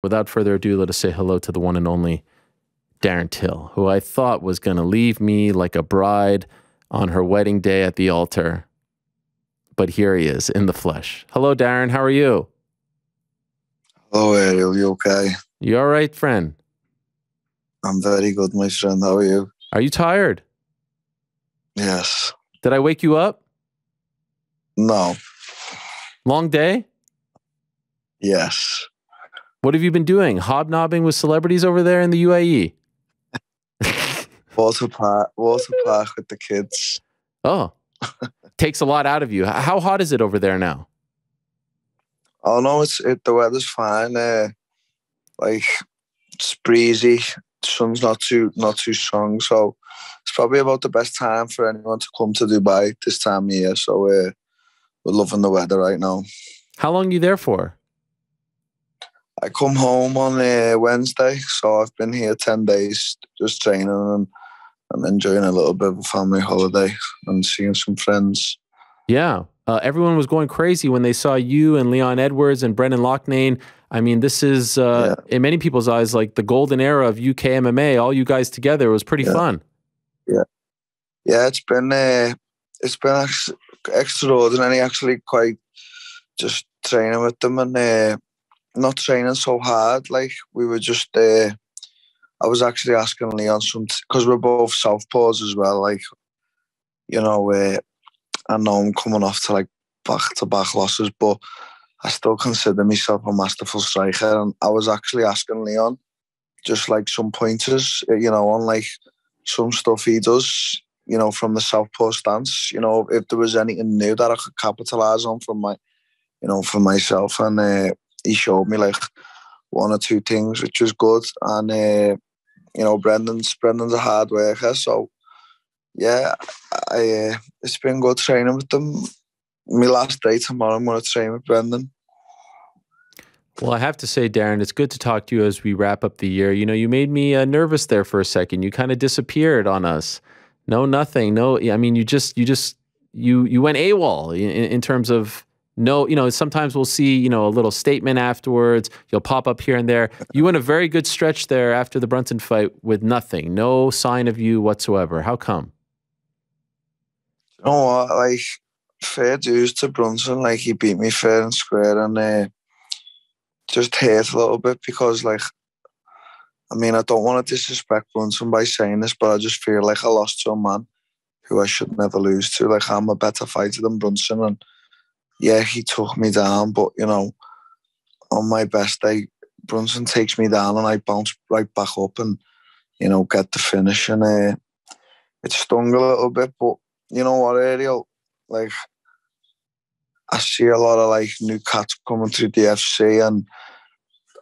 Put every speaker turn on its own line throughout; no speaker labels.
without further ado, let us say hello to the one and only Darren Till, who I thought was going to leave me like a bride on her wedding day at the altar. But here he is in the flesh. Hello, Darren. How are you?
Hello, Ariel. You okay?
You all right, friend?
I'm very good, my friend. How are you?
Are you tired?
Yes.
Did I wake you up?
No.
Long day?
Yes.
What have you been doing? Hobnobbing with celebrities over there in the UAE?
Water park with the kids.
Oh, takes a lot out of you. How hot is it over there now?
Oh no, the weather's fine. Like it's breezy. Sun's not too strong, so it's probably about the best time for anyone to come to Dubai this time of year. So we're loving the weather right now.
How long are you there for?
I come home on Wednesday, so I've been here 10 days just training and enjoying a little bit of a family holiday and seeing some friends.
Yeah. Everyone was going crazy when they saw you and Leon Edwards and Brendan Loughnane. I mean, this is, in many people's eyes, like the golden era of UK MMA. All you guys together. It was pretty fun.
Yeah. Yeah, it's been extraordinary, actually, quite just training with them and not training so hard. Like, we were just, I was actually asking Leon because we're both southpaws as well, like, you know, I know I'm coming off to like back-to-back losses, but I still consider myself a masterful striker. And I was actually asking Leon just like some pointers, you know, on like some stuff he does, you know, from the southpaw stance, you know, if there was anything new that I could capitalize on from for myself. And he showed me like one or two things, which was good. And, you know, Brendan's a hard worker, so yeah, it's been good training with them. My last day tomorrow, I'm going to train with Brendan.
Well, I have to say, Darren, it's good to talk to you as we wrap up the year. You know, you made me nervous there for a second. You kind of disappeared on us. No, nothing. No, I mean, you went AWOL in terms of no, you know, sometimes we'll see, you know, a little statement afterwards. You'll pop up here and there. You went a very good stretch there after the Brunson fight with nothing. No sign of you whatsoever. How come?
You know what, like, fair dues to Brunson. Like, he beat me fair and square, and just hurt a little bit because, like, I mean, I don't want to disrespect Brunson by saying this, but I just feel like I lost to a man who I should never lose to. Like, I'm a better fighter than Brunson, and yeah, he took me down, but, you know, on my best day, Brunson takes me down and I bounce right back up and, you know, get the finish. And it stung a little bit, but you know what, Ariel? Like, I see a lot of like new cats coming through the FC, and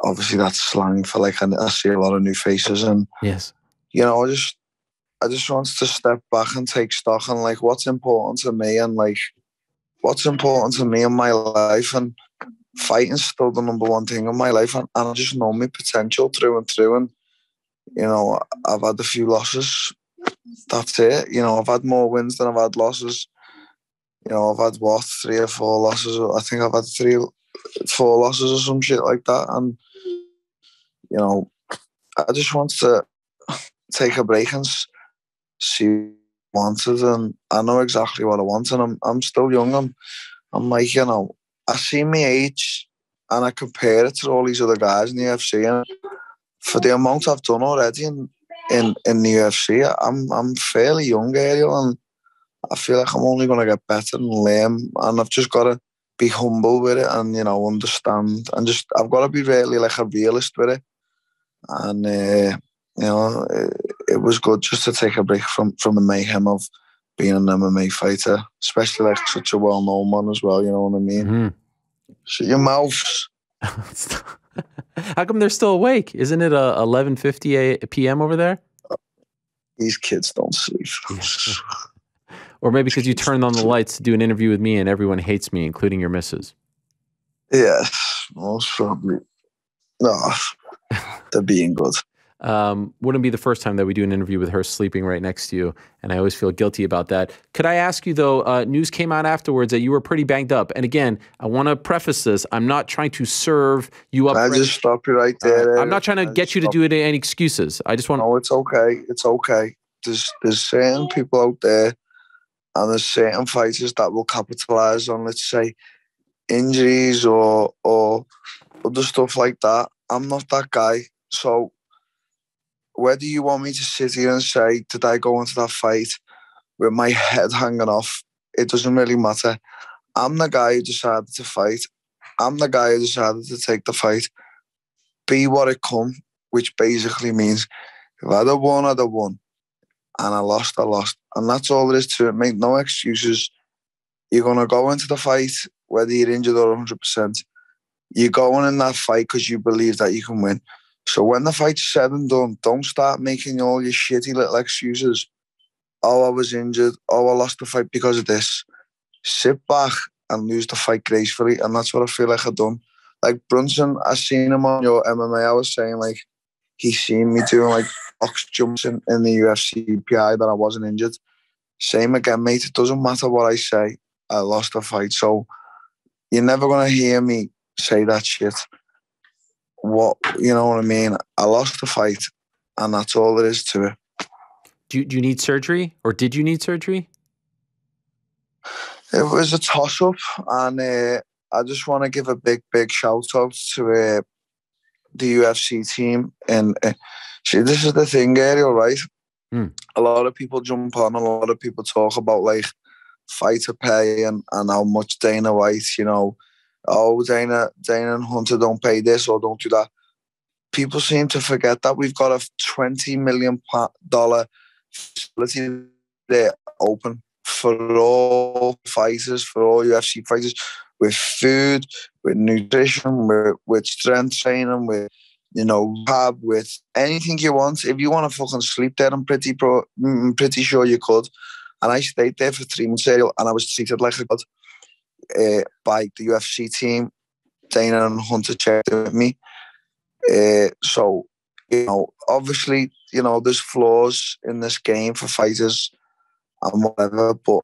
obviously that's slang for like I see a lot of new faces, and
yes,
you know, I just want to step back and take stock on like what's important to me and like what's important to me in my life, and fighting's still the number one thing in my life, and I just know my potential through and through, and you know, I've had a few losses. That's it. You know, I've had more wins than I've had losses. You know, I've had, 3 or 4 losses. I think I've had 4 losses or some shit like that. And, you know, I just want to take a break and see what I wanted. And I know exactly what I want. And I'm still young. I'm like, you know, I see my age and I compare it to all these other guys in the UFC. And for the amount I've done already in the UFC, I'm fairly young, Ariel, and I feel like I'm only going to get better and learn, and I've just got to be humble with it and, you know, understand, and just I've got to be really like a realist with it. And you know, it was good just to take a break from the mayhem of being an MMA fighter, especially like such a well-known one as well, you know what I mean?
Mm-hmm.
Shut your mouths.
How come they're still awake? Isn't it 11:50 p.m. over there?
These kids don't sleep.
Or maybe because you turned on the lights to do an interview with me and everyone hates me, including your missus.
Yes, most probably. No, they're being good.
Wouldn't be the first time that we do an interview with her sleeping right next to you, and I always feel guilty about that. Could I ask you, though, news came out afterwards that you were pretty banged up. And again, I want to preface this. I'm not trying to serve you up.
I just stop you right there.
I'm not trying to get you to do it any excuses. I just want
No, it's okay. It's okay. There's certain people out there, and there's certain fighters that will capitalize on, let's say, injuries or other stuff like that. I'm not that guy. So whether you want me to sit here and say, did I go into that fight with my head hanging off, it doesn't really matter. I'm the guy who decided to fight. I'm the guy who decided to take the fight. Be what it come, which basically means if I'd have won, I'd have won. And I lost, I lost. And that's all there is to it, mate. No excuses. You're going to go into the fight, whether you're injured or 100%. You're going in that fight because you believe that you can win. So when the fight's said and done, don't start making all your shitty little excuses. Oh, I was injured. Oh, I lost the fight because of this. Sit back and lose the fight gracefully. And that's what I feel like I've done. Like Brunson, I seen him on your MMA. I was saying, like, he's seen me doing, like, box jumps in the UFC PI that I wasn't injured. Same again, mate. It doesn't matter what I say. I lost the fight. So you're never going to hear me say that shit. What, you know what I mean? I lost the fight, and that's all there is to it.
Do you need surgery, or did you need surgery?
It was a toss-up, and I just want to give a big shout-out to the UFC team. And see, this is the thing, Ariel, right? A lot of people jump on, a lot of people talk about, like, fighter pay and how much Dana White, you know, oh, Dana and Hunter don't pay this or don't do that. People seem to forget that we've got a $20 million facility there open for all fighters, for all UFC fighters, with food, with nutrition, with strength training, with, you know, rehab, with anything you want. If you want to fucking sleep there, I'm pretty sure you could. And I stayed there for 3 months, Ariel, and I was treated like a god by the UFC team. Dana and Hunter checked in with me. So, you know, obviously, you know, there's flaws in this game for fighters and whatever, but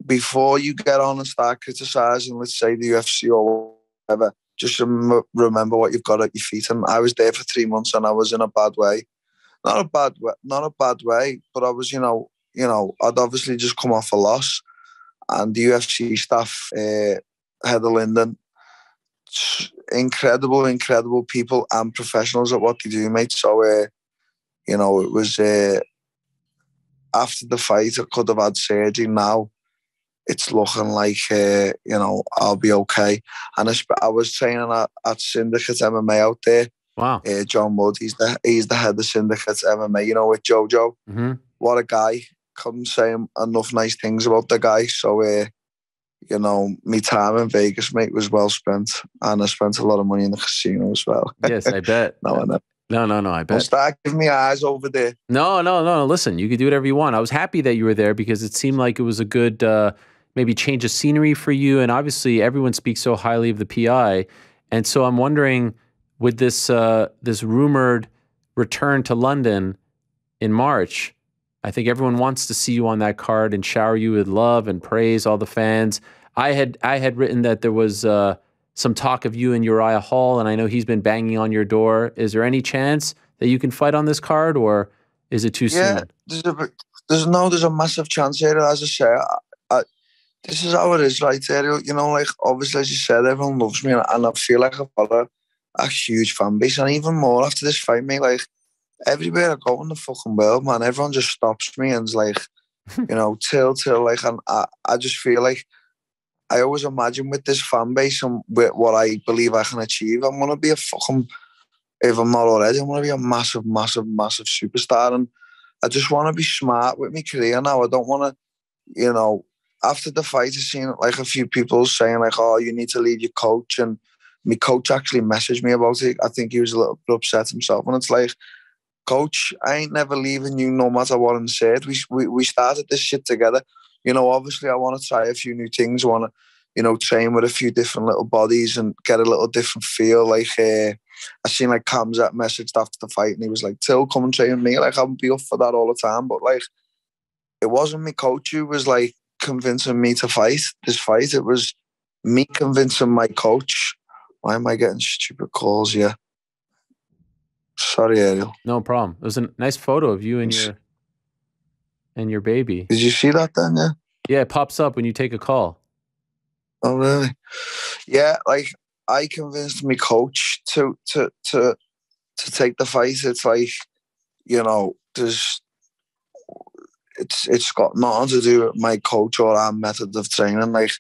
before you get on and start criticising, let's say, the UFC or whatever, just remember what you've got at your feet. And I was there for 3 months, and I was in a bad way. Not a bad way, but I was, you know, I'd obviously just come off a loss. And the UFC staff, Heather Linden, incredible people and professionals at what they do, mate. So, you know, it was after the fight, I could have had surgery. Now it's looking like, you know, I'll be okay. And I was training at Syndicate MMA out there.
Wow.
John Wood, he's the head of Syndicate MMA, you know, with Jojo.
Mm-hmm.
What a guy. Couldn't say enough nice things about the guy. So, you know, my time in Vegas, mate, was well spent. And I spent a lot of money in the casino as well.
Yes, I bet.
No, I
bet.
Don't start giving me eyes over there.
No. Listen, you could do whatever you want. I was happy that you were there because it seemed like it was a good maybe change of scenery for you. And obviously everyone speaks so highly of the PI. And so I'm wondering, with this this rumored return to London in March, I think everyone wants to see you on that card and shower you with love and praise, all the fans. I had written that there was some talk of you and Uriah Hall, and I know he's been banging on your door. Is there any chance that you can fight on this card, or is it too soon?
There's a massive chance here. As I say, this is how it is, right, Ariel? You know, like, obviously, as you said, everyone loves me, and I feel like I've got a huge fan base, and even more after this fight, mate. Like, everywhere I go in the fucking world, man, everyone just stops me and's like, you know, Till, like, and I just feel like I always imagine with this fan base and with what I believe I can achieve, I'm going to be a fucking, if I'm not already, I'm going to be a massive superstar. And I just want to be smart with my career now. I don't want to, you know, after the fight, I've seen like a few people saying like, oh, you need to leave your coach. And my coach actually messaged me about it. I think he was a little bit upset himself. And it's like, Coach, I ain't never leaving you no matter what I'm said. We started this shit together. You know, obviously I want to try a few new things. I want to, you know, train with a few different little bodies and get a little different feel. Like, I seen like Kamzat messaged after the fight, and he was like, "Till, come and train with me." Like, I would be up for that all the time, but like, it wasn't me coach who was like convincing me to fight this fight. It was me convincing my coach. Why am I getting stupid calls here? Sorry, Ariel.
No problem. It was a nice photo of you and your baby.
Did you see that then? Yeah.
Yeah, it pops up when you take a call.
Oh, really? Yeah, like I convinced my coach to take the fight. It's like, you know, it's got nothing to do with my coach or our method of training. Like,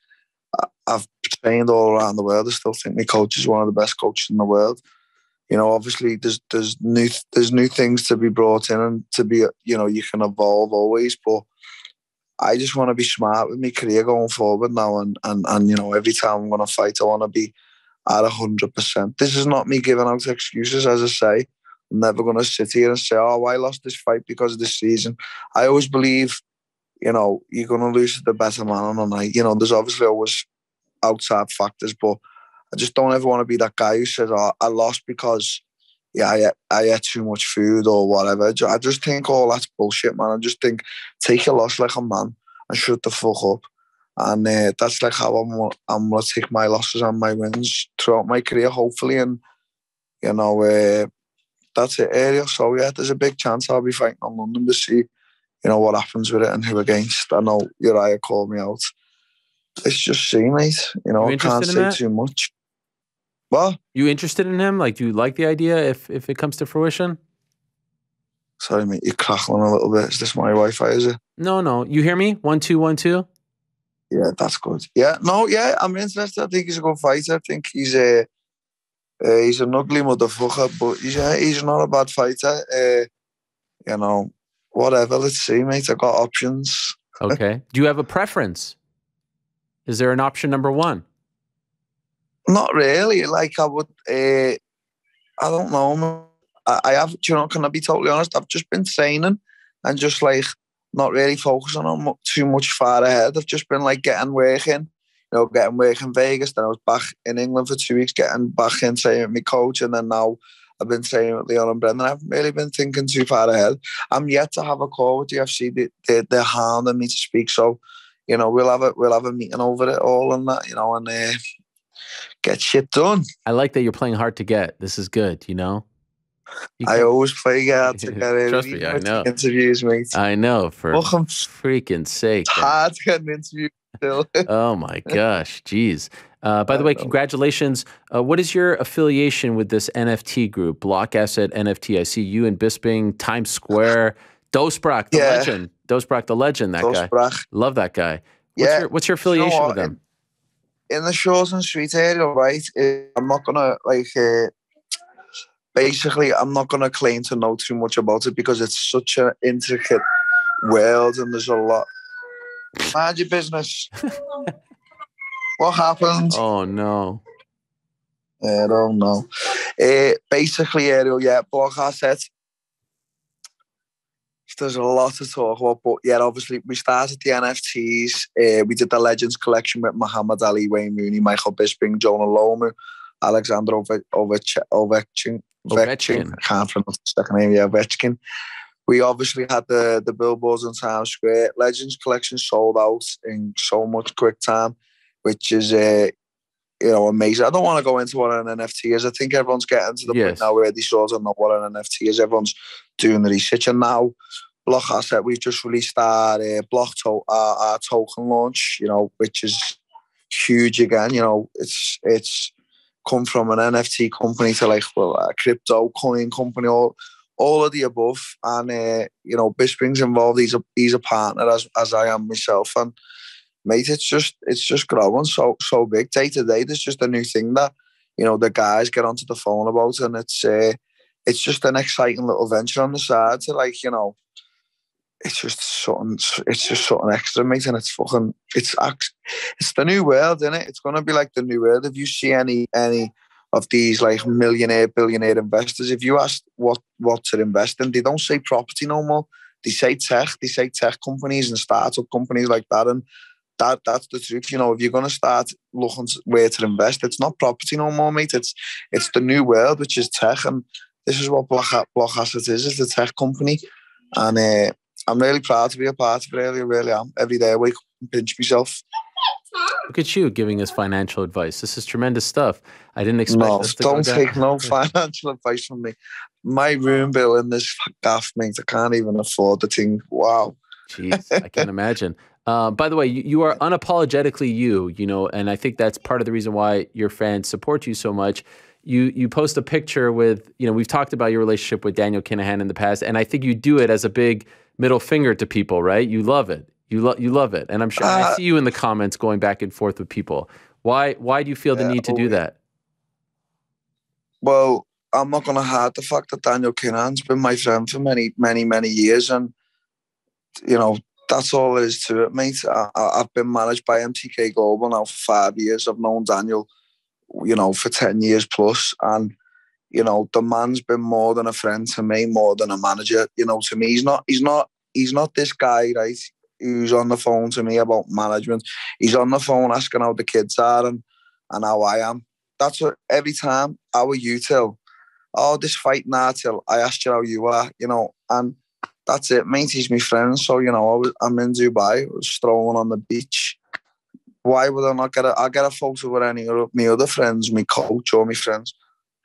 I've trained all around the world. I still think my coach is one of the best coaches in the world. You know, obviously there's new things to be brought in, and to be, you know, you can evolve always, but I just want to be smart with my career going forward now, and you know, every time I'm going to fight, I want to be at 100%. This is not me giving out excuses, as I say. I'm never going to sit here and say, "Oh, I lost this fight because of this season." I always believe, you know, you're going to lose to the better man on the night. You know, there's obviously always outside factors, but I just don't ever want to be that guy who says, "Oh, I lost because, yeah, I ate too much food or whatever." I just think all that's bullshit, man. I just think, take your loss like a man and shut the fuck up. And that's like how I'm going to take my losses and my wins throughout my career, hopefully. And, you know, that's it, Ariel. So, yeah, there's a big chance I'll be fighting on London to see, you know, what happens with it and who against. I know Uriah called me out. Let's just see, mate. You know, I can't say too much. What?
You interested in him? Like, do you like the idea if it comes to fruition?
Sorry, mate, you're crackling a little bit. Is this my Wi-Fi, is it?
No. You hear me? 1 2 1 2.
Yeah, that's good. Yeah, no, yeah, I'm interested. I think he's a good fighter. I think he's an ugly motherfucker, but he's not a bad fighter. You know, whatever. Let's see, mate. I got options.
Okay. Do you have a preference? Is there an option number one?
Not really. Like, I would. I don't know. I have. You know, can I be totally honest? I've just been training and just like not really focusing on too much far ahead. I've just been like getting work in. You know, getting work in Vegas. Then I was back in England for 2 weeks, getting back in training with my coach, and then now I've been training with Leon and Brendan. I haven't really been thinking too far ahead. I'm yet to have a call with UFC. They're hounding me to speak, so you know we'll have a meeting over it all and that. You know, and get shit done.
I like that you're playing hard to get. This is good. You know.
I always play hard to get in.
Trust me, I know.
Interviews, mate.
I know, for freaking sake.
It's hard to get an interview still.
Oh my gosh, geez. By the way, congratulations. What is your affiliation with this NFT group, Block Asset NFT? I see you in Bisping, Times Square, Dosbrak, the legend. Dosbrak, the legend, that guy. Love that guy. What's your affiliation with them?
In the short and sweet area, right? I'm not gonna basically, I'm not going to claim to know too much about it because it's such an intricate world and there's a lot. Mind your business. What happened?
Oh, no.
I don't know. Basically, Ariel, Block Asset. There's a lot to talk about, but yeah, obviously, we started the NFTs. We did the Legends collection with Muhammad Ali, Wayne Rooney, Michael Bisping, Jonah Lomu, Alexander Ovechkin. I can't pronounce the second name. Yeah, Ovechkin. We obviously had the billboards in Times Square. Legends collection sold out in so much quick time, which is amazing. I don't want to go into what an NFT is. I think everyone's getting to the point now where they sort of know what an NFT is. Everyone's doing the research, and now Block Asset, we've just released our our token launch. You know, which is huge again. You know, it's come from an NFT company to a crypto coin company, all of the above. And Bisping's involved. He's a partner as I am myself. And mate, it's just growing so big. Day to day, there's just a new thing that the guys get onto the phone about, and it's just an exciting little venture on the side to it's just something extra, mate, and it's the new world, isn't it? It's gonna be like the new world. If you see any of these millionaire, billionaire investors, if you ask what to invest in, they don't say property no more. They say tech. They say tech companies and startup companies like that. And that's the truth. You know, if you're going to start looking where to invest, it's not property no more, mate. It's the new world, which is tech, and this is what Block Asset is the tech company. And I'm really proud to be a part of it. Really am. Every day I wake up and pinch myself.
Look at you giving us financial advice. This is tremendous stuff. I didn't expect us to
don't
go
take
down.
no financial advice from me. My room bill in this gaff, mate, I can't even afford the thing. Wow.
Jeez, I can't imagine. By the way, you are unapologetically you know, and I think that's part of the reason why your fans support you so much. You post a picture with, you know, we've talked about your relationship with Daniel Kinahan in the past, and I think you do it as a big middle finger to people, right? You love it. You love it. And I'm sure I see you in the comments going back and forth with people. Why do you feel the need to do that?
Well, I'm not going to hide the fact that Daniel Kinahan's been my friend for many years, and you know, that's all there is to it, mate. I've been managed by MTK Global now for 5 years. I've known Daniel, you know, for 10 years plus, and you know, the man's been more than a friend to me, more than a manager. You know, to me, he's not this guy, right, who's on the phone to me about management. He's on the phone asking how the kids are and how I am. That's what every time. How are you, Till? Oh, this fight now, Till. I asked you how you are, you know, and that's it, mate. He's my friend. So, you know, I'm in Dubai, I was strolling on the beach. Why would I not get I'll get a photo with any of my other friends, my coach or my friends.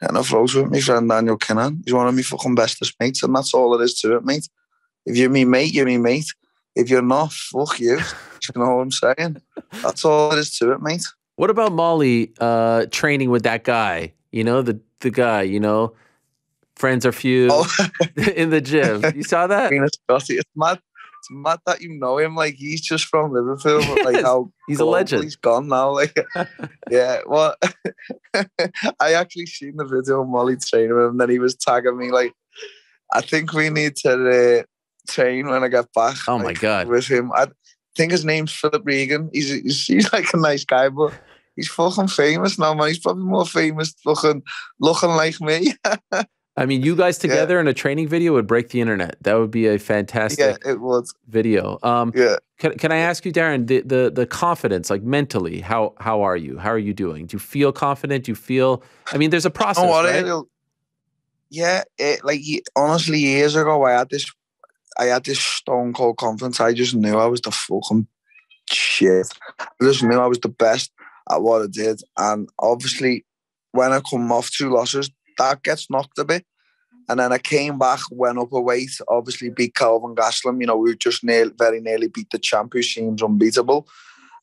And a photo with my friend Daniel Kinahan. He's one of my fucking bestest mates, and that's all it is to it, mate. If you're me mate, you're me mate. If you're not, fuck you. You know what I'm saying? That's all it is to it, mate.
What about Molly training with that guy? You know, the guy, you know, friends are few in the gym. You saw that?
It's mad that you know him. Like, he's just from Liverpool, but like how
he's a legend.
He's gone now. Like, yeah, well, I actually seen the video of Molly training with him, and then he was tagging me like, I think we need to train when I get back.
Oh my God.
With him. I think his name's Philip Regan. He's like a nice guy, but he's fucking famous now, man. He's probably more famous looking like me.
I mean, you guys together in a training video would break the internet. That would be a fantastic
it would.
video. Can I ask you, Darren, the confidence, like mentally, how are you? How are you doing? Do you feel confident? Do you feel, I mean, there's a process,
right? Honestly, years ago, I had this stone cold confidence. I just knew I was the fucking shit. I just knew I was the best at what I did. And obviously, when I come off 2 losses, that gets knocked a bit. And then I came back, went up a weight, obviously beat Calvin Gastelum, you know, who just very nearly beat the champ, who seems unbeatable.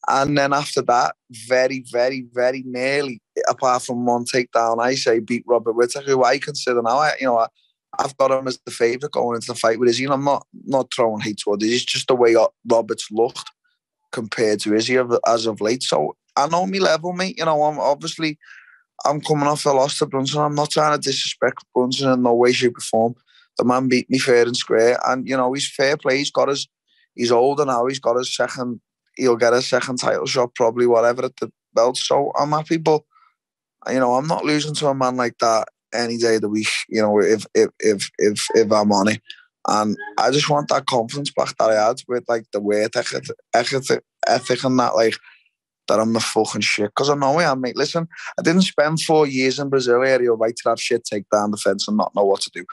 And then after that, very, very, very nearly, apart from one takedown, I say beat Robert Whittaker, who I consider now, I've got him as the favourite going into the fight with Izzy. And I'm not throwing hate towards it. It's just the way Robert's looked compared to Izzy as of late. So I know me level, mate. You know, I'm coming off a loss to Brunson. I'm not trying to disrespect Brunson in no way, shape or form. The man beat me fair and square. And, you know, he's fair play. He's older now. He's got his second, he'll get a second title shot, probably, whatever, at the belt. So I'm happy. But, you know, I'm not losing to a man like that any day of the week, you know, if I'm on it. And I just want that confidence back that I had with, like, the work ethic and that, like, that I'm the fucking shit. Because I know I am, mate. Listen, I didn't spend 4 years in Brazil area right to have shit take down the fence and not know what to do.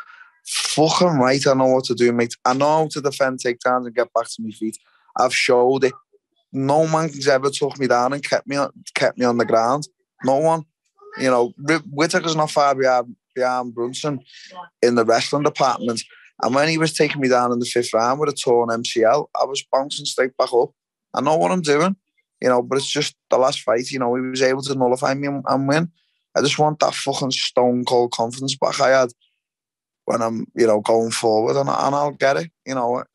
Fucking right, I know what to do, mate. I know how to defend takedowns and get back to my feet. I've showed it. No man's ever took me down and kept me on the ground. No one. You know, Whittaker's not far behind Brunson in the wrestling department. And when he was taking me down in the 5th round with a torn MCL, I was bouncing straight back up. I know what I'm doing. You know, but it's just the last fight, you know, he was able to nullify me and win. I just want that fucking stone cold confidence back I had when I'm, you know, going forward, and I'll get it. You know,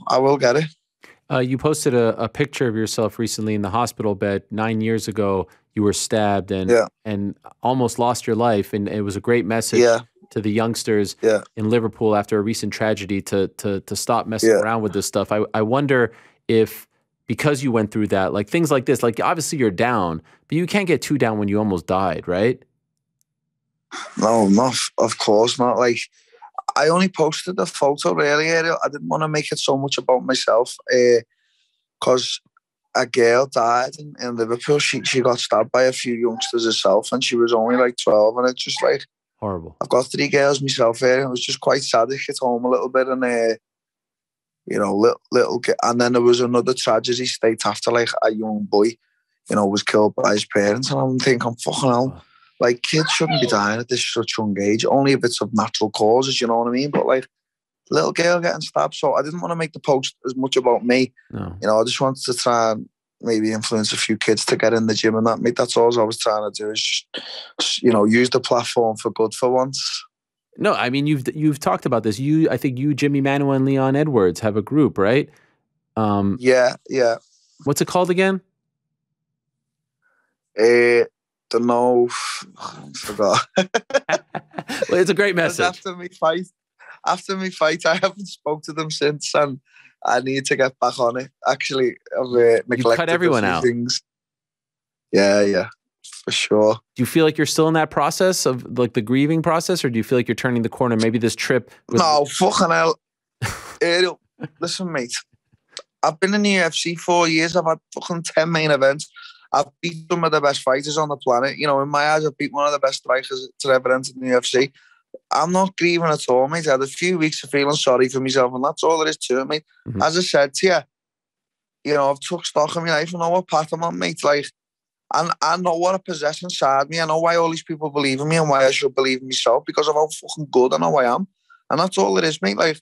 I will get it.
You posted a picture of yourself recently in the hospital bed. 9 years ago, you were stabbed and almost lost your life. And it was a great message to the youngsters in Liverpool after a recent tragedy to stop messing around with this stuff. I wonder if, because you went through that, like things like this, like obviously you're down, but you can't get too down when you almost died, right?
No, not, of course not. Like, I only posted the photo really, Ariel. I didn't want to make it so much about myself because a girl died in Liverpool. She got stabbed by a few youngsters herself, and she was only like 12. And it's just like,
Horrible.
I've got 3 girls myself here. It was just quite sad. It hit home a little bit, and you know, little. And then there was another tragedy straight after, like a young boy, you know, was killed by his parents. And I'm thinking, fucking hell, like kids shouldn't be dying at this such young age. Only if it's of natural causes, you know what I mean? But like, little girl getting stabbed. So I didn't want to make the post as much about me.
No.
You know, I just wanted to try and maybe influence a few kids to get in the gym and that. Mate, that's all I was trying to do is, you know, use the platform for good for once.
No, I mean, you've talked about this. I think you, Jimmy Manuel, and Leon Edwards have a group, right?
Yeah.
What's it called again?
Don't know. I forgot.
Well, it's a great message.
After me fight, I haven't spoke to them since, and I need to get back on it. Actually, I've neglected
you cut everyone
a few
out.
Things. Yeah, for sure.
Do you feel like you're still in that process of like the grieving process, or do you feel like you're turning the corner? Maybe this trip was...
No, fucking hell. Ariel, listen, mate. I've been in the UFC 4 years. I've had fucking 10 main events. I've beat some of the best fighters on the planet. You know, in my eyes, I've beat one of the best strikers to ever enter the UFC. I'm not grieving at all, mate. I had a few weeks of feeling sorry for myself, and that's all there is to it, mate.
Mm-hmm.
As I said to you, you know, I've took stock of my life. I know what path I'm on, mate. Like, I know what I possess inside me. I know why all these people believe in me and why I should believe in myself, because of how fucking good I know I am. And that's all it is, mate. Like,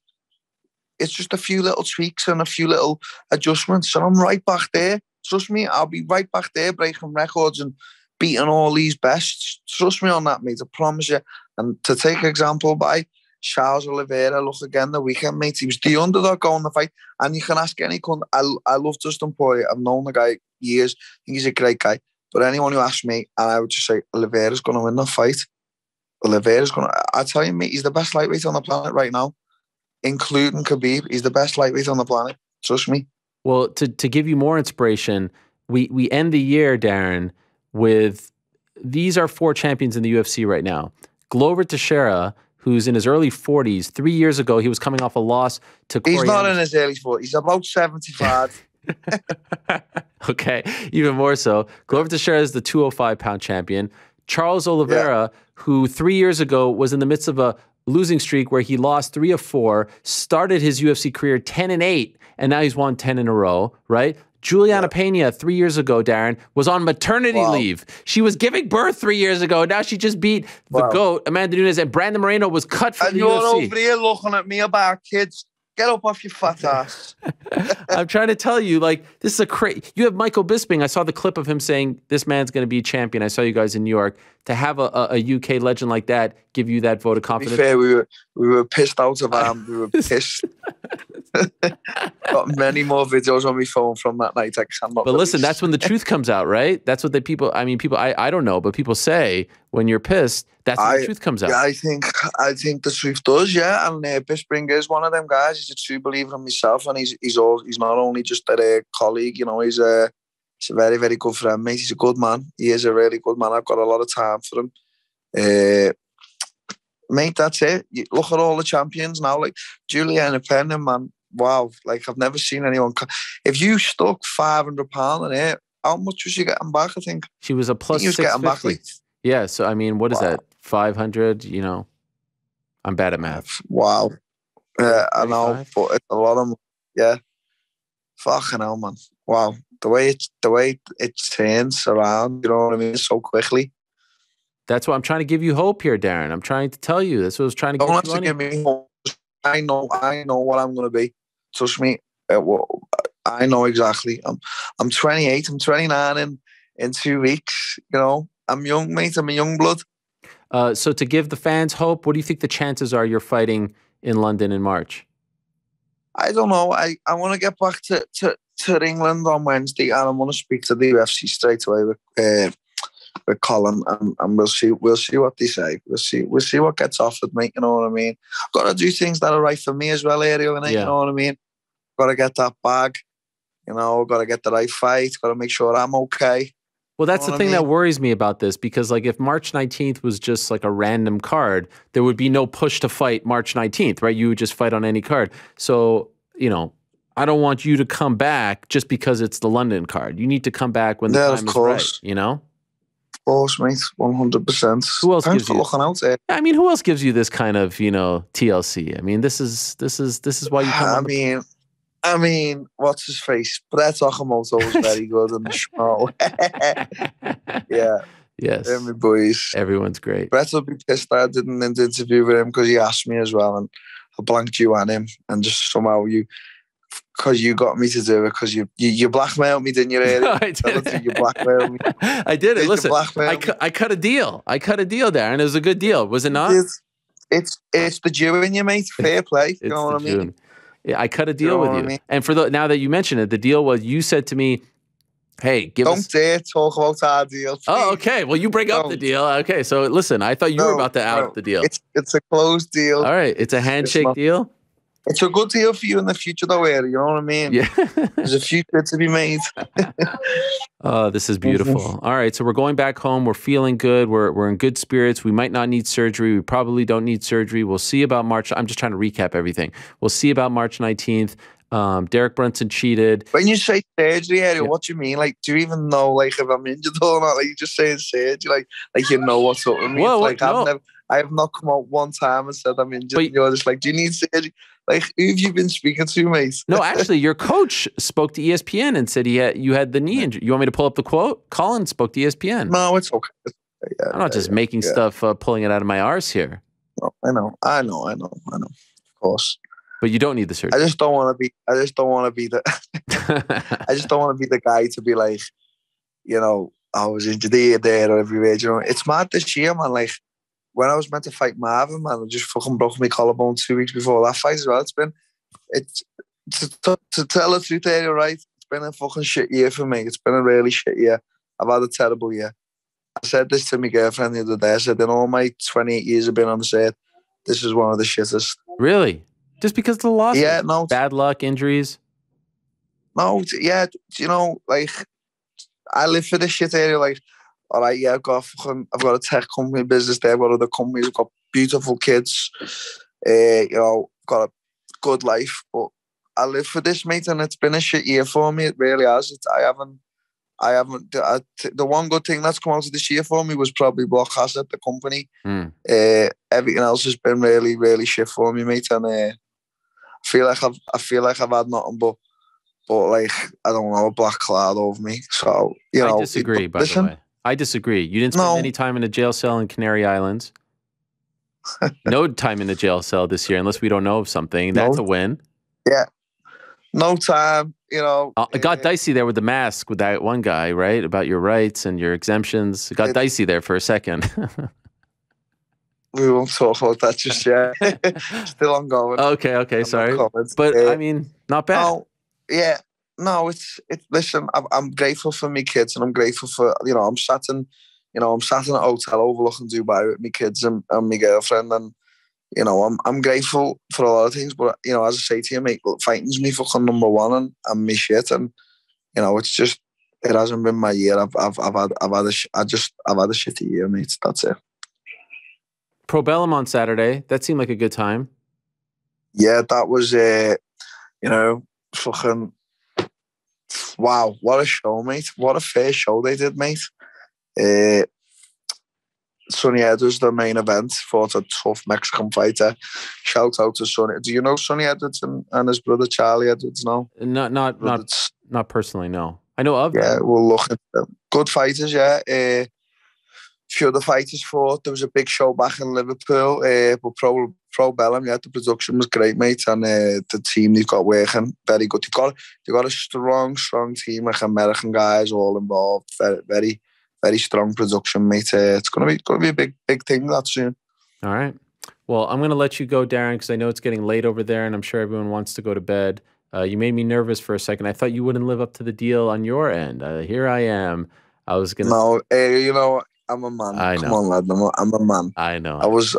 it's just a few little tweaks and a few little adjustments, and I'm right back there. Trust me, I'll be right back there breaking records and beating all these bests. Trust me on that, mate. I promise you. And to take example by Charles Oliveira, look again the weekend, mate. He was the underdog going the fight. And you can ask any cunt. I love Dustin Poirier. I've known the guy years. I think he's a great guy. But anyone who asks me, and I would just say, Oliveira's going to win the fight. Oliveira's going to... I tell you, mate, he's the best lightweight on the planet right now, including Khabib. He's the best lightweight on the planet. Trust me.
Well, to give you more inspiration, we end the year, Darren, with... These are 4 champions in the UFC right now. Glover Teixeira, who's in his early 40s. 3 years ago, he was coming off a loss to Corey
He's not
Anderson.
in his early 40s. He's about 75.
Okay, even more so. Glover Teixeira is the 205-pound champion. Charles Oliveira, who 3 years ago was in the midst of a losing streak where he lost 3 of 4, started his UFC career 10-8, and now he's won 10 in a row, right? Juliana Pena 3 years ago, Darren, was on maternity leave. She was giving birth 3 years ago. Now she just beat the GOAT, Amanda Nunes, and Brandon Moreno was cut from the UFC.
And you're over here looking at me about kids. Get up off your fat ass.
I'm trying to tell you, like, this is a crazy... You have Michael Bisping. I saw the clip of him saying, this man's going to be champion. I saw you guys in New York. To have a UK legend like that give you that vote of confidence.
To be fair, we were pissed out of him. We were pissed. Got many more videos on my phone from that night. I cannot.
But listen, that's when the truth comes out, right? That's what the people... I mean, people... I don't know, but people say when you're pissed, that's when the truth comes out.
Yeah, I think the truth does, yeah. And Bisping is one of them guys. He's a true believer in himself, and he's not only just a colleague. You know, he's a very, very good friend, mate. He's a good man. He is a really good man. I've got a lot of time for him. Mate, that's it. You look at all the champions now, like Juliana Pena, man. Wow, like I've never seen anyone. If you stuck £500 in it, how much was she getting back? I think
she was a plus 650. Yeah, so I mean, what is that? 500? You know, I'm bad at math.
Wow. I know, but it's a lot of... Yeah. Fucking hell, man. Wow. The way it turns around, you know what I mean, so quickly.
That's why I'm trying to give you hope here, Darren. I'm trying to tell you. That's what I was trying to
Don't
get
have
you
to
on.
give me hope. I know what I'm going to be. Trust me. I know exactly. I'm 28. I'm 29 in 2 weeks. You know, I'm young, mate. I'm a young blood.
So to give the fans hope, what do you think the chances are you're fighting in London in March?
I don't know. I want to get back to England on Wednesday, and I want to speak to the UFC straight away with Colin, and we'll see what they say. We'll see what gets offered, mate. You know what I mean? Got to do things that are right for me as well, Ariel. You know what I mean? Got to get that bag. You know, got to get the right fight. Got to make sure I'm okay.
Well, that's the thing that worries me about this, because like if March 19th was just like a random card, there would be no push to fight March 19th, right? You would just fight on any card. So, you know, I don't want you to come back just because it's the London card. You need to come back when the time is right, you know?
Of course, mate, 100%.
Who else
Thanks
gives
for
you?
looking out there.
I mean, who else gives you this kind of, you know, TLC? I mean, this is why you come.
I mean, what's his face? Brett Okamoto was very good in the show. Yeah.
Yes.
My boys.
Everyone's great.
Brett will be pissed I didn't interview with him because he asked me as well, and I blanked you and him, and just somehow because you got me to do it, because you blackmailed me, didn't you?
I did.
You blackmailed me.
I did it. Listen, I cut a deal. I cut a deal, Darren. It was a good deal, was it not?
It's the Jew in you, mate. Fair play. You know what I mean?
Yeah, I cut a deal with you. I mean? And now that you mention it, the deal was you said to me, hey,
don't dare talk about our deal. Please.
Oh, okay. Well, you bring up the deal. Okay, so listen, I thought you were about to out the deal.
It's a closed deal.
All right, it's a handshake deal.
It's a good deal for you in the future, though, Ariel. You know what I mean?
Yeah.
There's a future to be made.
Oh, this is beautiful. All right, so we're going back home. We're feeling good. We're in good spirits. We might not need surgery. We probably don't need surgery. We'll see about March. I'm just trying to recap everything. We'll see about March 19th. Derek Brunson cheated.
When you say surgery, Ariel, what do you mean? Like, do you even know, like, if I'm injured or not? Like, you just saying surgery, like you know what's up with me.
Well,
like, I have not come out one time and said I'm injured. But you're just like, do you need surgery? Like, who have you been speaking to, mate?
No, actually, your coach spoke to ESPN and said you had the knee injury. You want me to pull up the quote? Colin spoke to ESPN.
No, it's okay.
Yeah, I'm not just making stuff, pulling it out of my arse here.
No, I know. Of course.
But you don't need the surgery.
I just don't want to be the. I just don't want to be the guy to be like, you know, I was injured here, there, or everywhere. You know, it's mad this year, man. Like, when I was meant to fight Marvin, man, I just fucking broke my collarbone 2 weeks before that fight as well. To tell the truth, there, right? It's been a fucking shit year for me. It's been a really shit year. I've had a terrible year. I said this to my girlfriend the other day. I said, in all my 28 years I've been on this earth, this is one of the shittest.
Really? Just because of the losses?
Yeah, no.
Bad luck, injuries?
No, yeah, you know, like, I live for this shit area. Like, all right, yeah, I've got a tech company business there. I've got other companies. I've got beautiful kids. You know, got a good life. But I live for this, mate, and it's been a shit year for me. It really has. The one good thing that's come out of this year for me was probably Block Asset, the company. Everything else has been really, really shit for me, mate. And I feel like I've had nothing but like, I don't know, a black cloud over me. So, you know,
I disagree. By the way, I disagree. You didn't spend any time in a jail cell in Canary Islands. No time in a jail cell this year, unless we don't know of something. That's a win.
Yeah. No time, you know.
It got dicey there with the mask with that one guy, right? About your rights and your exemptions. It got dicey there for a second.
We won't talk about that just yet. Still ongoing.
Okay, sorry. But, I mean, not bad.
No, yeah. No, it's listen, I'm grateful for my kids, and I'm grateful for, you know, I'm sat in a hotel overlooking Dubai with my kids and my girlfriend, and, you know, I'm grateful for a lot of things, but, you know, as I say to you, mate, fighting's me fucking number one, and my shit, and, you know, it's just, it hasn't been my year. I've had a shitty year, mate. That's it.
Pro Bellum on Saturday. That seemed like a good time.
Yeah, that was, you know, fucking. Wow, what a show, mate. What a fair show they did, mate. Sonny Edwards, the main event, fought a tough Mexican fighter. Shout out to Sonny. Do you know Sonny Edwards and his brother Charlie Edwards now?
Not personally, no. I know of them.
Yeah, we'll look at them. Good fighters, yeah. Few of the fighters fought. There was a big show back in Liverpool. But Pro Bellum, yeah, the production was great, mate, and the team they've got working very good. They got a strong team, like American guys all involved. Very, very, very strong production, mate. It's gonna be a big thing that soon.
All right. Well, I'm gonna let you go, Darren, because I know it's getting late over there, and I'm sure everyone wants to go to bed. You made me nervous for a second. I thought you wouldn't live up to the deal on your end. Here I am. I was gonna.
No, you know. I'm a man.
I know.
Come on, lad. I'm a man.
I know.
I was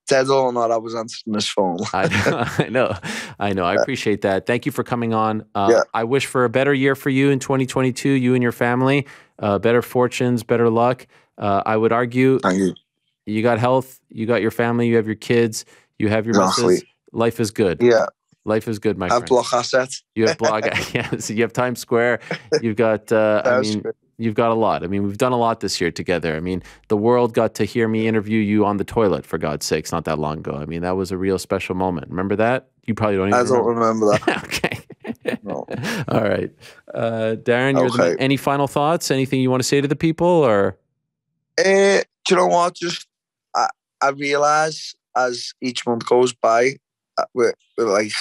dead or not. I was answering this phone.
I know. I appreciate that. Thank you for coming on. I wish for a better year for you in 2022. You and your family, better fortunes, better luck. I would argue.
Thank you.
You got health. You got your family. You have your kids. You have your missus. Life is good.
Yeah.
Life is good, my
I have
friend.
block assets.
You have blog. Yes, you have Times Square. You've got. I mean, you've got a lot. I mean, we've done a lot this year together. I mean, the world got to hear me interview you on the toilet, for God's sakes, not that long ago. I mean, that was a real special moment. Remember that? You probably don't even.
I don't remember that.
Okay.
No.
All right, Darren. You're
Okay.
any final thoughts? Anything you want to say to the people, or?
Do you know what? Just I realize as each month goes by, with like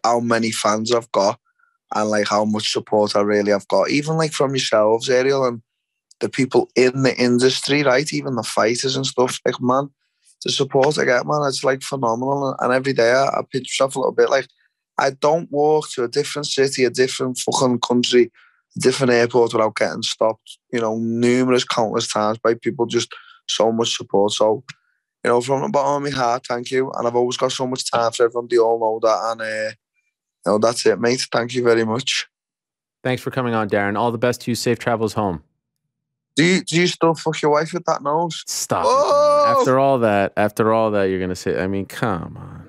how many fans I've got and like how much support I really have got, even like from yourselves, Ariel, and the people in the industry, right? Even the fighters and stuff. Like, man, the support I get, man, it's like phenomenal. And every day I pitch myself a little bit. Like, I don't walk to a different city, a different fucking country, a different airport without getting stopped, you know, countless times by people. Just so much support. So, you know, from the bottom of my heart, thank you. And I've always got so much time for everyone. They all know that. And, you know, that's it, mate. Thank you very much.
Thanks for coming on, Darren. All the best to you. Safe travels home.
Do you still fuck your wife with that nose?
Stop it, man. After all that, you're going to say, I mean, come on.